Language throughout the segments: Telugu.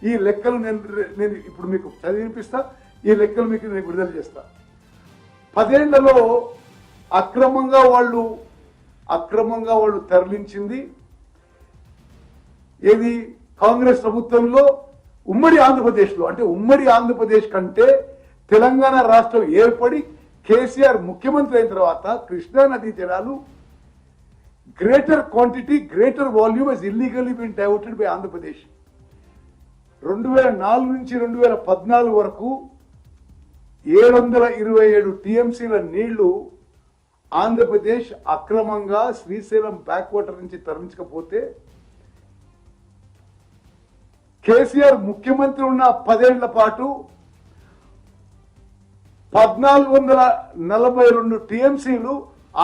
ఈ లెక్కలు నేను ఇప్పుడు మీకు చదివినిపిస్తా, ఈ లెక్కలు మీకు నేను విడుదల చేస్తా. 10 ఏళ్లలో అక్రమంగా వాళ్ళు తరలించింది ఏది? కాంగ్రెస్ ప్రభుత్వంలో ఉమ్మడి ఆంధ్రప్రదేశ్లో, అంటే ఉమ్మడి ఆంధ్రప్రదేశ్ కంటే తెలంగాణ రాష్ట్రం ఏర్పడి కేసీఆర్ ముఖ్యమంత్రి అయిన తర్వాత కృష్ణా నదీ జలాలు greater quantity, greater volume is illegally been diverted by Andhra Pradesh. 2004 నుంచి 2014 వరకు 727 టీఎంసీల నీళ్లు ఆంధ్రప్రదేశ్ అక్రమంగా శ్రీశైలం బ్యాక్ వాటర్ నుంచి తరలించకపోతే కేసీఆర్ ముఖ్యమంత్రి ఉన్న 10 ఏళ్ల పాటు 1442 టీఎంసీలు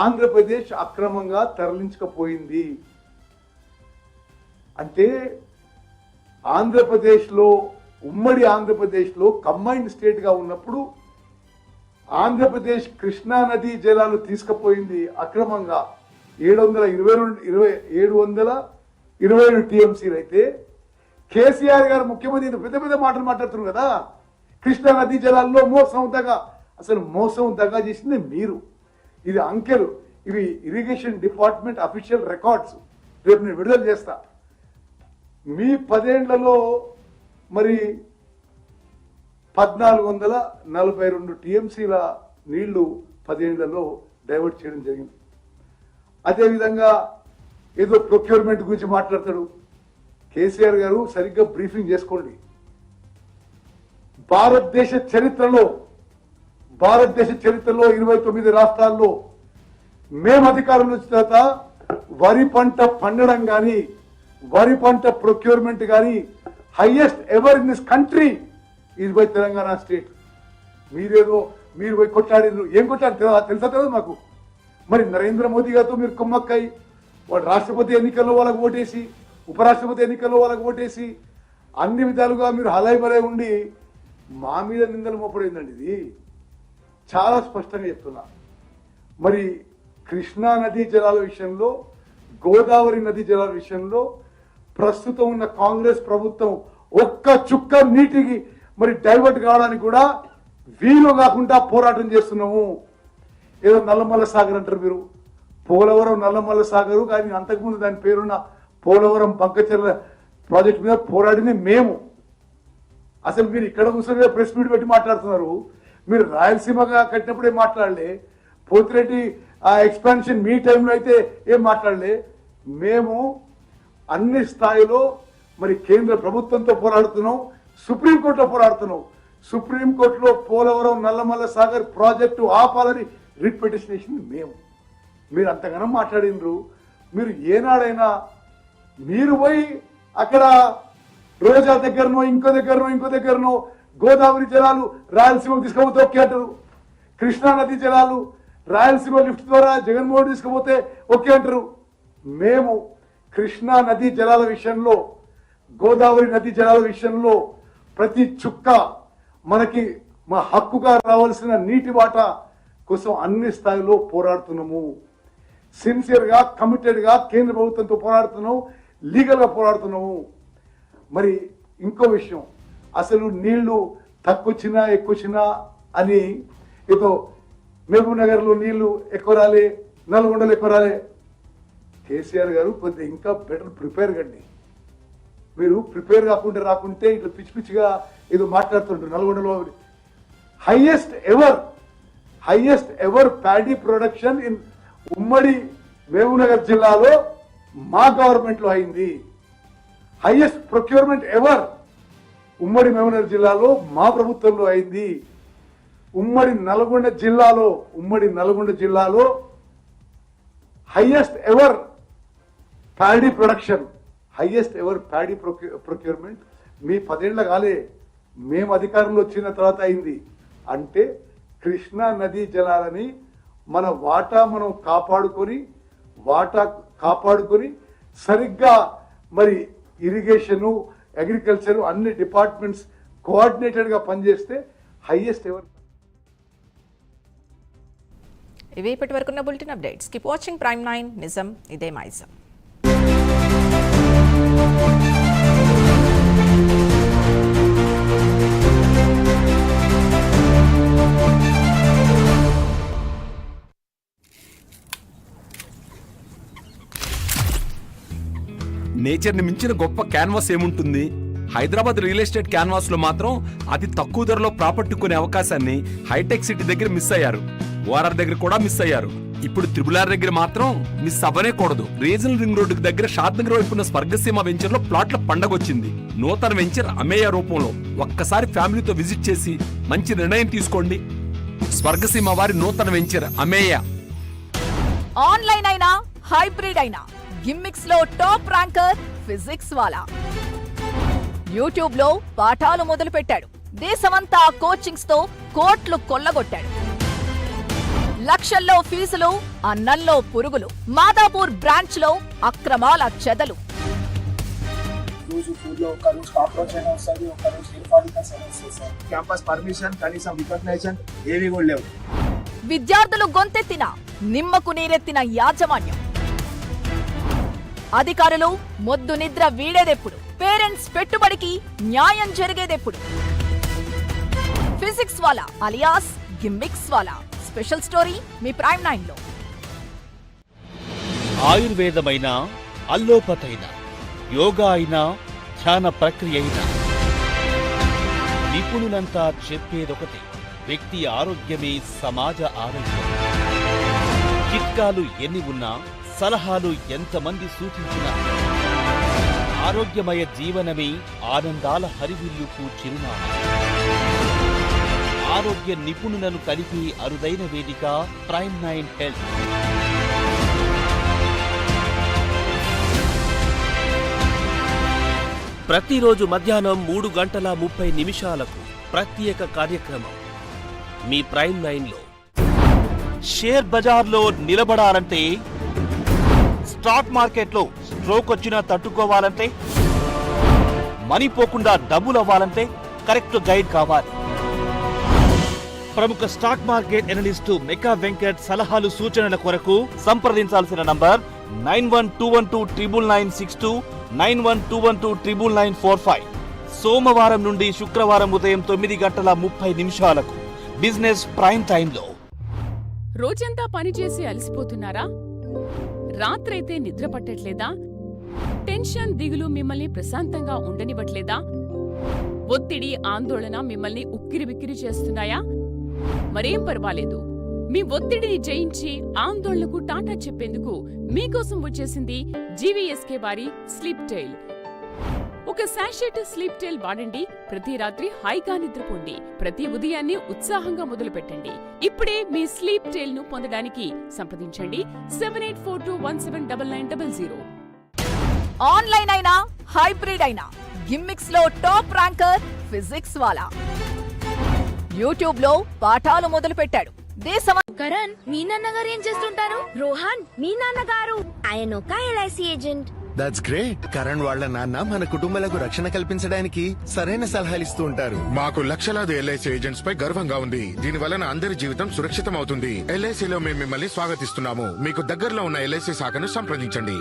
ఆంధ్రప్రదేశ్ అక్రమంగా తరలించకపోయింది. అంటే ఆంధ్రప్రదేశ్లో, ఉమ్మడి ఆంధ్రప్రదేశ్లో కంబైన్డ్ స్టేట్ గా ఉన్నప్పుడు ఆంధ్రప్రదేశ్ కృష్ణా నదీ జలాలు తీసుకుపోయింది అక్రమంగా 727 టీఎంసీలు అయితే కేసీఆర్ గారు ముఖ్యమంత్రి పెద్ద పెద్ద మాటలు మాట్లాడుతున్నారు కదా. కృష్ణా నదీ జలాల్లో మోసం దగా చేసింది మీరు. ఇది అంకెలు, ఇవి ఇరిగేషన్ డిపార్ట్మెంట్ అఫీషియల్ రికార్డ్స్. రేపు నేను విడుదల చేస్తా. మీ 10 ఏళ్లలో మరి 1442 టీఎంసీల నీళ్లు 10 ఏళ్లలో డైవర్ట్ చేయడం జరిగింది. అదేవిధంగా ఏదో ప్రొక్యూర్మెంట్ గురించి మాట్లాడతాడు కేసీఆర్ గారు. సరిగ్గా బ్రీఫింగ్ చేసుకోండి. భారతదేశ చరిత్రలో 29 రాష్ట్రాల్లో మేము అధికారంలో వచ్చిన తర్వాత వరి పంట పండడం కానీ, వరి పంట ప్రొక్యూర్మెంట్ కానీ highest ever in this country is by Telangana state. మీరు పోయి కొట్లాడినారు. ఏం కొట్లాడి తెలుసా తెలియదు మాకు. మరి నరేంద్ర మోదీ గారితో మీరు కుమ్మక్కై వాడు రాష్ట్రపతి ఎన్నికల్లో వాళ్ళకు ఓటేసి, ఉపరాష్ట్రపతి ఎన్నికల్లో వాళ్ళకు ఓటేసి, అన్ని విధాలుగా మీరు హలాయిబలై ఉండి మా మీద నిందలు మోపడిందండి. ఇది చాలా స్పష్టంగా చెప్తున్నా. మరి కృష్ణా నదీ జలాల విషయంలో, గోదావరి నదీ జలాల విషయంలో ప్రస్తుతం ఉన్న కాంగ్రెస్ ప్రభుత్వం ఒక్క చుక్క నీటికి మరి డైవర్ట్ కావడానికి కూడా వీలు కాకుండా పోరాటం చేస్తున్నాము. ఏదో నల్లమల్ల సాగర్ అంటారు మీరు. పోలవరం నల్లమల్ల సాగరు, కానీ అంతకుముందు దాని పేరున్న పోలవరం బంకచెర్ల ప్రాజెక్టు మీద పోరాడింది మేము. అసలు మీరు ఇక్కడ కూర్చొని ప్రెస్ మీట్ పెట్టి మాట్లాడుతున్నారు. మీరు రాయలసీమగా కట్టినప్పుడే మాట్లాడలే. పోతిరెడ్డి ఆ ఎక్స్పాన్షన్ మీ టైంలో అయితే ఏం మాట్లాడలే. మేము అన్ని స్థాయిలో మరి కేంద్ర ప్రభుత్వంతో పోరాడుతున్నాం, సుప్రీంకోర్టులో పోరాడుతున్నాం. సుప్రీంకోర్టులో పోలవరం నల్లమల్ల సాగర్ ప్రాజెక్టు ఆపాలని రిట్ పిటిషన్ వేసింది మేము. మీరు అంతగానో మాట్లాడినరు. మీరు ఏనాడైనా మీరు పోయి అక్కడ రోజా దగ్గరనో ఇంకో దగ్గరనో గోదావరి జలాలు రాయలసీమకు తీసుకుపోతే ఓకే అంటారు. కృష్ణా నదీ జలాలు రాయలసీమ లిఫ్ట్ ద్వారా జగన్మోహన్ తీసుకుపోతే ఓకే అంటారు. మేము కృష్ణా నదీ జలాల విషయంలో, గోదావరి నదీ జలాల విషయంలో ప్రతి చుక్క మనకి మా హక్కుగా రావాల్సిన నీటి వాటా కోసం అన్ని స్థాయిలో పోరాడుతున్నాము. సిన్సియర్గా, కమిటెడ్గా కేంద్ర ప్రభుత్వంతో పోరాడుతున్నాము, లీగల్గా పోరాడుతున్నాము. మరి ఇంకో విషయం, అసలు నీళ్లు తక్కువచ్చినా ఎక్కువచ్చినా అని ఏదో మహబూబ్ నగర్లో నీళ్లు ఎక్కువ రాలే, నల్గొండలో ఎక్కువ రాలే. కేసీఆర్ గారు కొద్దిగా ఇంకా బెటర్ ప్రిపేర్ కండి. మీరు ప్రిపేర్ రాకుంటే ఇట్లా పిచ్చిగా ఏదో మాట్లాడుతుంటారు. నల్గొండలో highest ever paddy production in ఉమ్మడి మహబూబ్ నగర్ జిల్లాలో మా గవర్నమెంట్ లో అయింది. హైయెస్ట్ ప్రొక్యూర్మెంట్ ఎవర్ ఉమ్మడి మహబూబ్ నగర్ జిల్లాలో మా ప్రభుత్వంలో అయింది. ఉమ్మడి నల్గొండ జిల్లాలో highest ever paddy production, highest ever paddy procurement మీ 10 ఏళ్ల కాలే, మేము అధికారంలో వచ్చిన తర్వాత అయింది. అంటే కృష్ణా నదీ జలాలని మన వాటా మనం కాపాడుకొని సరిగ్గా మరి ఇరిగేషను, అగ్రికల్చర్ అన్ని డిపార్ట్మెంట్స్ కోఆర్డినేటెడ్ గా పనిచేస్తే హైయెస్ట్ ఎవర్. ఇవి ఇప్పటి వరకున్న bulletin updates. Keep watching prime 9. నిజం ఇదే మైజం. నేచర్ ని మించిన గొప్ప క్యాన్వాస్ ఏముంటుంది? హైదరాబాద్ రియల్ ఎస్టేట్ క్యాన్వాస్ లో మాత్రం అతి తక్కువ ధరలో ప్రాపర్టీ కొనే అవకాశాన్ని హైటెక్ సిటీ దగ్గర మిస్ అయ్యారు. ఓఆర్ఆర్ దగ్గర కూడా మిస్ అయ్యారు. ఇప్పుడు త్రిబులార్ దగ్గర మాత్రం మిస్ అవ్వనే కూడదు. రీజనల్ రింగ్ రోడ్డు దగ్గర షాద్నగర్ వైపు ఉన్న స్వర్గసీమ వెంచర్ లో ప్లాట్ల పండగ వచ్చింది. నూతన వెంచర్ అమేయ రూపంలో. ఒక్కసారి ఫ్యామిలీతో విజిట్ చేసి మంచి నిర్ణయం తీసుకోండి. స్వర్గసీమ వారి నూతన వెంచర్ అమేయ. ఆన్లైన్ అయినా హైబ్రిడ్ అయినా గిమ్మిక్స్ లో టాప్ ర్యాంకర్ ఫిజిక్స్ వాలా. యూట్యూబ్ లో పాఠాలు మొదలు పెట్టాడు. దేశమంతా కోచింగ్స్ తో కోట్లు కొల్లగొట్టాడు. లక్షల్లో ఫీజులు, అన్నంలో పురుగులు. మాదాపూర్ బ్రాంచ్ లో అక్రమాల చెదలు. రోజు ఫుడ్ లో ఒక రోజు కాక్రోచ్ అయినా వస్తుంది, ఒక రోజు ఇన్ఫార్మికల్స్ అయినా వస్తుంది సార్. క్యాంపస్ పర్మిషన్ కనీసం రికగ్నైజేషన్ ఏవి కూడా లేవు. విద్యార్థులు గొంతెత్తిన నిమ్మకు నీరెత్తిన యాజమాన్యం. అధికారులు మొద్దు నిద్ర వీడేదెప్పుడు? పేరెంట్స్ పెట్టుబడికి న్యాయం జరిగేదెప్పుడు? ఫిజిక్స్ వాలా అలియాస్ గిమ్మిక్స్ వాలా స్పెషల్ స్టోరీ మీ ప్రైమ్ 9 లో. ఆయుర్వేదమైన, అల్లోపతైన, యోగా అయినా, ధ్యాన ప్రక్రియ అయినా నిపుణులంతా చెప్పేదొకటి: వ్యక్తి ఆరోగ్యమే సమాజ ఆరోగ్యం. చిట్కాలు ఎన్ని ఉన్నా, సలహాలు ఎంతమంది సూచించినా ఆరోగ్యమయ జీవనమే ఆనందాల హరివిల్లుకు చిరునామా. ఆరోగ్య నిపుణులను కలిపి అరుదైన వేదిక ప్రైమ్ 9 హెల్త్. ప్రతిరోజు మధ్యాహ్నం 3:30 ప్రత్యేక కార్యక్రమం మీ ప్రైమ్ 9లో. షేర్ బజార్లో నిలబడాలంటే, స్టాక్ మార్కెట్లో స్ట్రోక్ వచ్చినా తట్టుకోవాలంటే, మనీ పోకుండా డబ్బులు అవ్వాలంటే కరెక్ట్ గైడ్ కావాలి. ప్రముఖ stock market analyst mecha Venkat సలహాలు సూచనల కొరకు సంప్రదించాల్సిన నంబర్ 9121299962, 9121299945. సోమవారం నుండి శుక్రవారం ఉదయం 9:30 బిజినెస్ ప్రైమ్ టైంలో. రోజంతా పనిచేసి అలసిపోతున్నారా? రాత్రైతే నిద్ర పట్టట్లేదా? టెన్షన్, దిగులు మిమ్మల్ని ప్రశాంతంగా ఉండనివ్వట్లేదా? ఒత్తిడి, ఆందోళన మిమ్మల్ని ఉక్కిరిబిక్కిరి చేస్తున్నాయా? మరేం పర్వాలేదు. మీ ఒత్తిడిని జయించి ఆందోళనకు టాటా చెప్పేందుకు మీకోసం వచ్చేసింది జీవీఎస్కే వారి స్లీప్ టైల్. ఒక శాషెట్ స్లీప్ టైల్ వాడండి. ప్రతి రాత్రి హాయిగా నిద్రపోండి. ప్రతి ఉదయాన్ని ఉత్సాహంగా మొదలుపెట్టండి. ఇప్పుడే మీ స్లీప్ టైల్ ను పొందడానికి సంప్రదించండి 7842179900. ఆన్లైన్ అయినా హైబ్రిడ్ అయినా గిమ్మిక్స్ లో టాప్ ర్యాంకర్ ఫిజిక్స్ వాలా. యూట్యూబ్ లో పాఠాలు మొదలు పెట్టాడు. కరణ్, మీ నాన్నగారు ఏం చేస్తుంటారు? రోహన్, మీ నాన్నగారు ఆయన ఒక LIC agent. That's great. Karan వాళ్ళ నాన్న మన కుటుంబాలకు రక్షణ కల్పించడానికి సరైన సలహాలు ఇస్తూ ఉంటారు. మాకు లక్షలాది ఎల్ఐసి ఏజెంట్స్ పై గర్వంగా ఉంది. దీని వలన అందరి జీవితం సురక్షితం అవుతుంది. ఎల్ఐసిలో మేము మిమ్మల్ని స్వాగతిస్తున్నాము. మీకు దగ్గరలో ఉన్న ఎల్ఐసి శాఖను సంప్రదించండి.